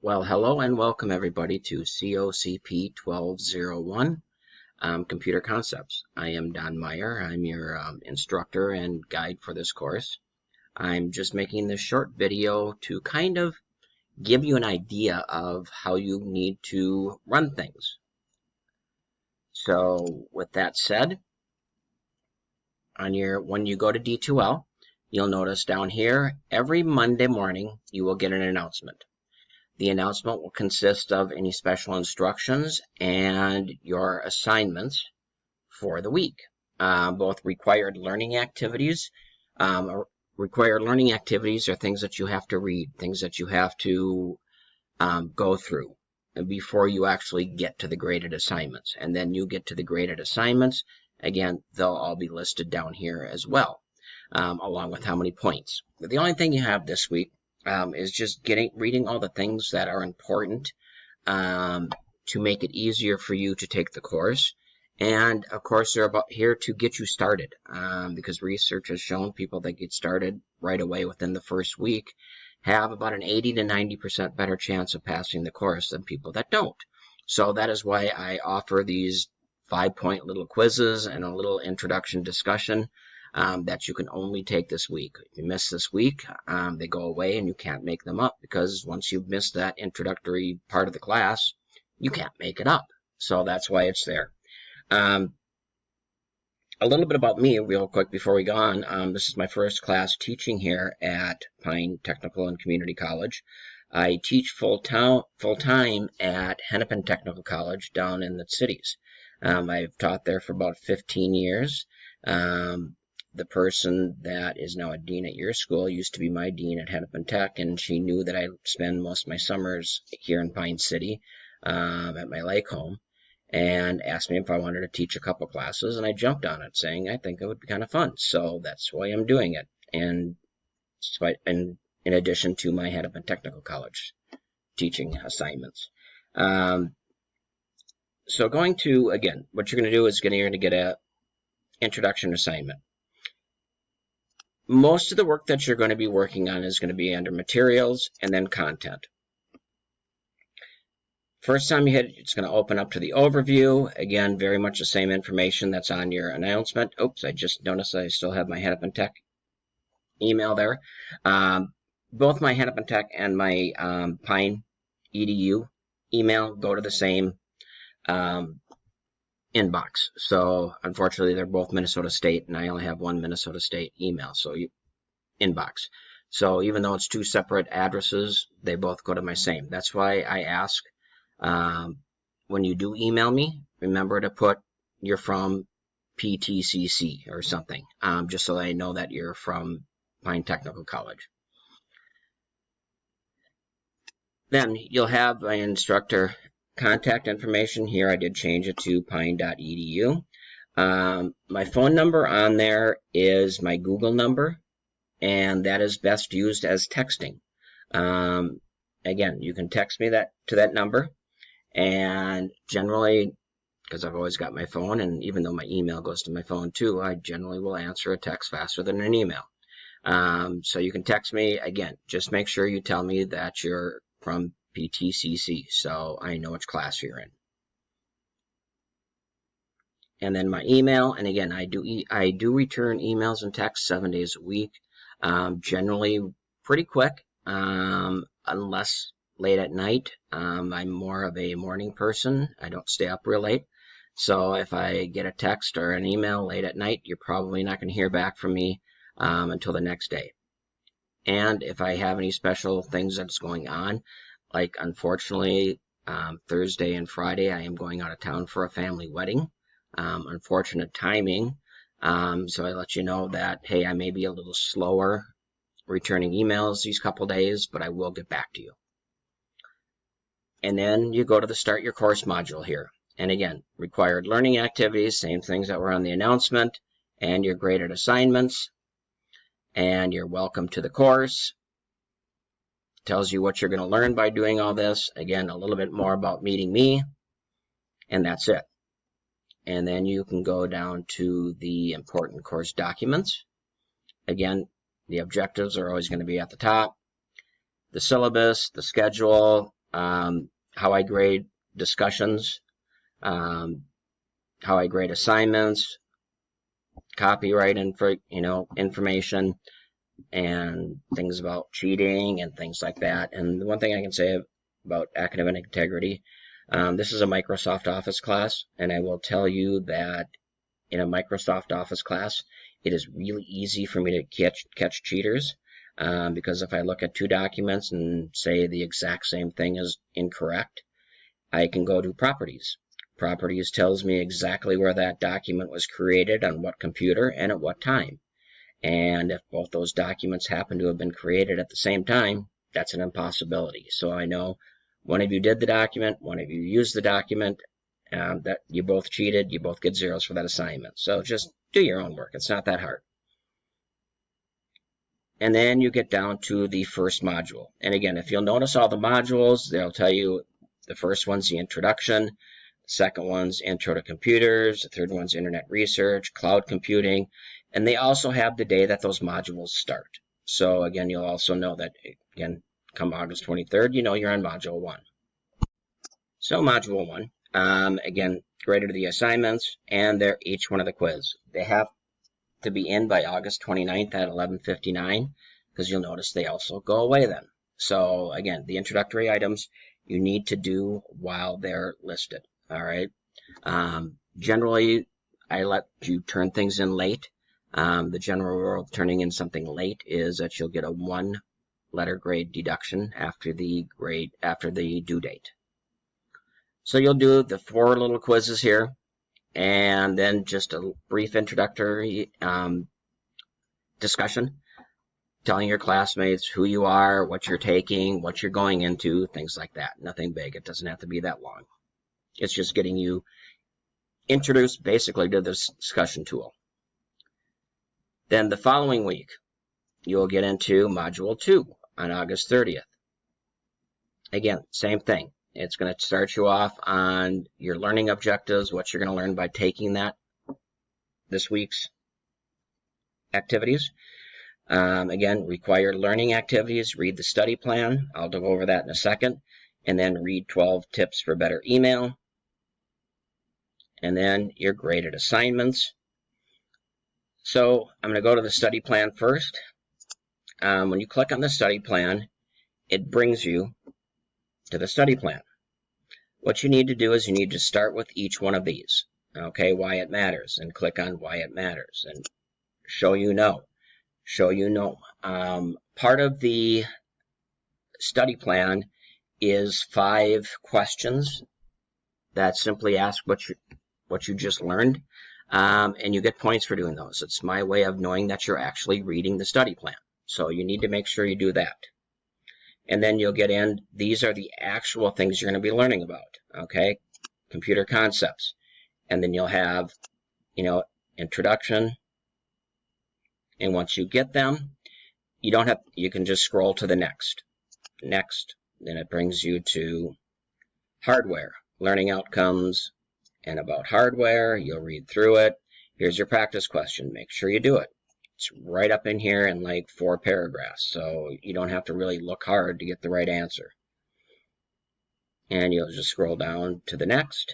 Well, hello and welcome everybody to COCP 1201 Computer Concepts. I am Don Meyer. I'm your instructor and guide for this course. I'm just making this short video to kind of give you an idea of how you need to run things. So with that said, when you go to D2L, you'll notice down here every Monday morning you will get an announcement. The announcement will consist of any special instructions and your assignments for the week. Both required learning activities. Required learning activities are things that you have to read, things that you have to go through before you actually get to the graded assignments. And then you get to the graded assignments. Again, they'll all be listed down here as well, along with how many points. But the only thing you have this week is just reading all the things that are important to make it easier for you to take the course. And of course, they're here to get you started because research has shown people that get started right away within the first week have about an 80 to 90% better chance of passing the course than people that don't. So that is why I offer these 5-point little quizzes and a little introduction discussion that you can only take this week. If you miss this week, they go away and you can't make them up because once you've missed that introductory part of the class, you can't make it up. So that's why it's there. A little bit about me real quick before we go on. This is my first class teaching here at Pine Technical and Community College. I teach full-time at Hennepin Technical College down in the cities. I've taught there for about 15 years. The person that is now a dean at your school used to be my dean at Hennepin Tech, and she knew that I spend most of my summers here in Pine City at my lake home, and asked me if I wanted to teach a couple classes, and I jumped on it, saying I think it would be kind of fun. So that's why I'm doing it, and in addition to my Hennepin Technical College teaching assignments. So going to, again, what you're going to do is you're going to get a introduction assignment. Most of the work that you're going to be working on is going to be under materials and then content. First time you hit it, it's going to open up to the overview. Again, very much the same information that's on your announcement. Oops, I just noticed I still have my Hennepin Tech email there. Both my Hennepin Tech and my Pine EDU email go to the same inbox. So unfortunately, they're both Minnesota State, and I only have one Minnesota State email, so inbox. So even though it's two separate addresses, they both go to my same. That's why I ask when you do email me, remember to put you're from PTCC or something, just so I know that you're from Pine Technical College. Then you'll have an instructor contact information here. I did change it to pine.edu. My phone number on there is my Google number, and that is best used as texting. Again, you can text me to that number, and generally, because I've always got my phone, and even though my email goes to my phone too, I generally will answer a text faster than an email. So you can text me. Again, just make sure you tell me that you're from PTCC, so I know which class you're in. And then my email, and again, I do return emails and texts 7 days a week, generally pretty quick, unless late at night. I'm more of a morning person. I don't stay up real late, so if I get a text or an email late at night, you're probably not going to hear back from me until the next day. And if I have any special things that's going on, like unfortunately Thursday and Friday I am going out of town for a family wedding. Unfortunate timing, so I let you know that, hey, I may be a little slower returning emails these couple days, but I will get back to you. And then you go to the Start Your Course module here. And again, required learning activities, same things that were on the announcement, and your graded assignments. And you're welcome to the course. Tells you what you're going to learn by doing all this. Again, a little bit more about meeting me, and that's it. And then you can go down to the important course documents. Again, the objectives are always going to be at the top. The syllabus, the schedule, how I grade discussions, how I grade assignments, copyright information, and things about cheating and things like that. And the one thing I can say about academic integrity, this is a Microsoft Office class, and I will tell you that in a Microsoft Office class, it is really easy for me to catch cheaters, because if I look at two documents and say the exact same thing is incorrect, I can go to Properties. Properties tells me exactly where that document was created, on what computer, and at what time. And if both those documents happen to have been created at the same time, that's an impossibility. So I know one of you did the document, one of you used the document, that you both cheated, you both get zeros for that assignment. So just do your own work. It's not that hard. And then you get down to the first module. And again, if you'll notice all the modules, they'll tell you the first one's the introduction, the second one's intro to computers, the third one's internet research, cloud computing, and they also have the day that those modules start. So again, you'll also know that, again, come August 23rd, you know you're on Module 1. So Module 1, again, graded the assignments, and they're each one of the quiz. They have to be in by August 29th at 11:59, because you'll notice they also go away then. So again, the introductory items you need to do while they're listed. All right. Generally, I let you turn things in late. The general rule of turning in something late is that you'll get a 1-letter grade deduction after the due date. So you'll do the 4 little quizzes here, and then just a brief introductory discussion, telling your classmates who you are, what you're taking, what you're going into, things like that. Nothing big. It doesn't have to be that long. It's just getting you introduced basically to this discussion tool. Then the following week, you'll get into Module 2 on August 30th. Again, same thing. It's going to start you off on your learning objectives, what you're going to learn by taking this week's activities. Again, required learning activities, read the study plan. I'll go over that in a second. And then read 12 tips for better email. And then your graded assignments. So I'm going to go to the study plan first. When you click on the study plan, it brings you to the study plan. What you need to do is you need to start with each one of these. Okay, why it matters, and click on why it matters, and show you know. Part of the study plan is 5 questions that simply ask what you just learned, and you get points for doing those. It's my way of knowing that you're actually reading the study plan. So you need to make sure you do that. And then you'll get in, these are the actual things you're going to be learning about, okay? Computer concepts. And then you'll have, introduction. And once you get them, you can just scroll to the next. Then it brings you to hardware, learning outcomes, and about hardware. You'll read through it. Here's your practice question. Make sure you do it. It's right up in here in like 4 paragraphs, so you don't have to really look hard to get the right answer. And you'll just scroll down to the next.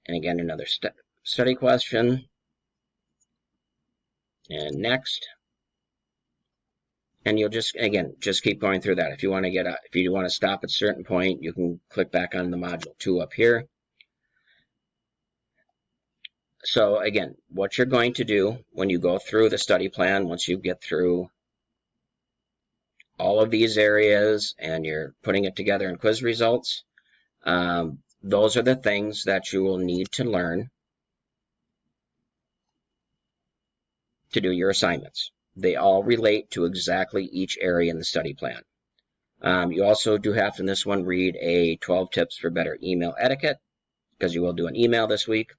And again, another study question. And next. And you'll just keep going through that. If you want to stop at a certain point, you can click back on the module 2 up here. So again, what you're going to do when you go through the study plan, once you get through all of these areas and you're putting it together in quiz results, those are the things that you will need to learn to do your assignments. They all relate to exactly each area in the study plan. You also do have to, in this one, read a 12 tips for better email etiquette, because you will do an email this week.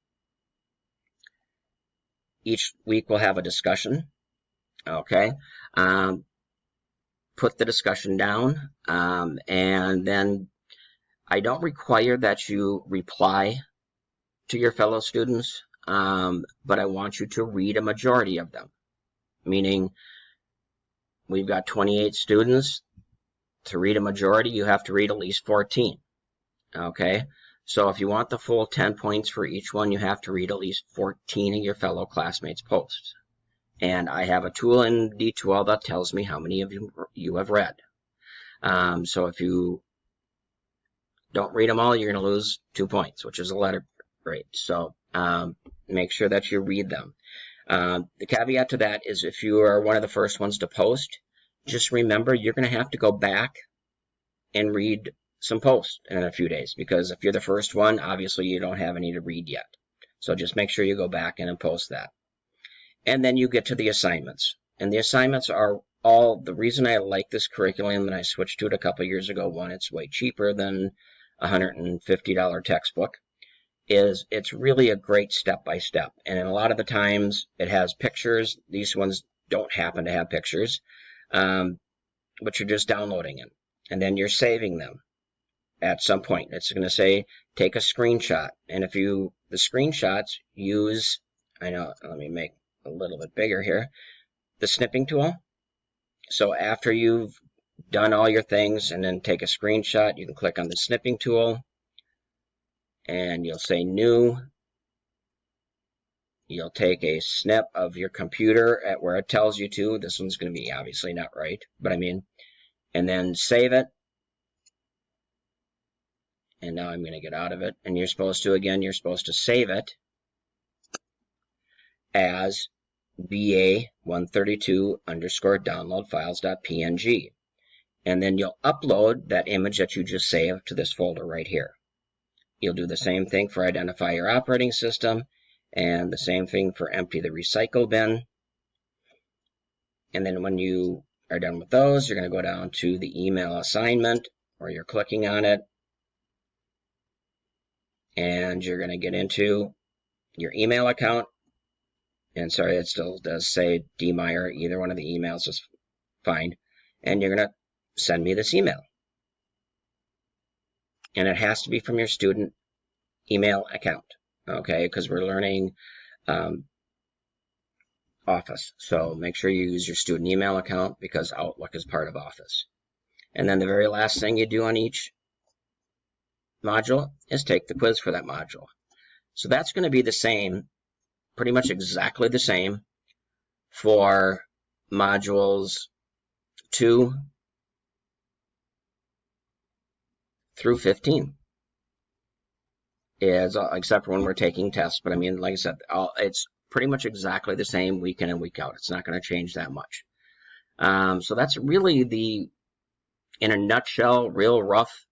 Each week we'll have a discussion. Okay. Put the discussion down, and then I don't require that you reply to your fellow students, but I want you to read a majority of them. Meaning, we've got 28 students. To read a majority, you have to read at least 14. Okay, so if you want the full 10 points for each one, you have to read at least 14 of your fellow classmates' posts. And I have a tool in D2L that tells me how many of you have read. So if you don't read them all, you're going to lose 2 points, which is a letter grade. So make sure that you read them. The caveat to that is if you are one of the first ones to post, just remember you're going to have to go back and read some posts in a few days, because if you're the first one, obviously you don't have any to read yet. So just make sure you go back in and post that. And then you get to the assignments. And the assignments are all, the reason I like this curriculum and I switched to it a couple years ago, one, it's way cheaper than a $150 textbook, is it's really a great step-by-step. And a lot of the times it has pictures. These ones don't happen to have pictures, but you're just downloading them. And then you're saving them at some point. It's going to say, take a screenshot. And if the screenshots use, let me make a little bit bigger here, the snipping tool. So after you've done all your things and then take a screenshot, you can click on the snipping tool and you'll say new. You'll take a snip of your computer at where it tells you to. This one's going to be obviously not right, but and then save it. And now I'm going to get out of it. And you're supposed to save it as BA132 _download files.png. And then you'll upload that image that you just saved to this folder right here. You'll do the same thing for identify your operating system and the same thing for empty the recycle bin. And then when you are done with those, you're going to go down to the email assignment where you're clicking on it. And you're going to get into your email account. And sorry, it still does say D. Meyer. Either one of the emails is fine. And you're going to send me this email. And it has to be from your student email account, okay? Because we're learning Office. So make sure you use your student email account because Outlook is part of Office. And then the very last thing you do on each module is take the quiz for that module. So that's going to be the same, pretty much exactly the same for modules 2 through 15, except for when we're taking tests. But like I said, it's pretty much exactly the same week in and week out. It's not going to change that much. So that's really in a nutshell, real rough.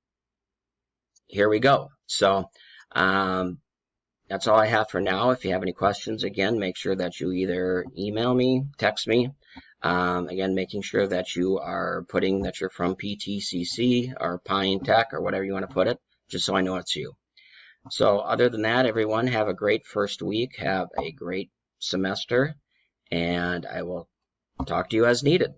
Here we go. So that's all I have for now. If you have any questions, again, make sure that you either email me, text me. Again, making sure that you are putting that you're from PTCC or Pine Tech or whatever you want to put it, just so I know it's you. So other than that, everyone, have a great first week. Have a great semester, and I will talk to you as needed.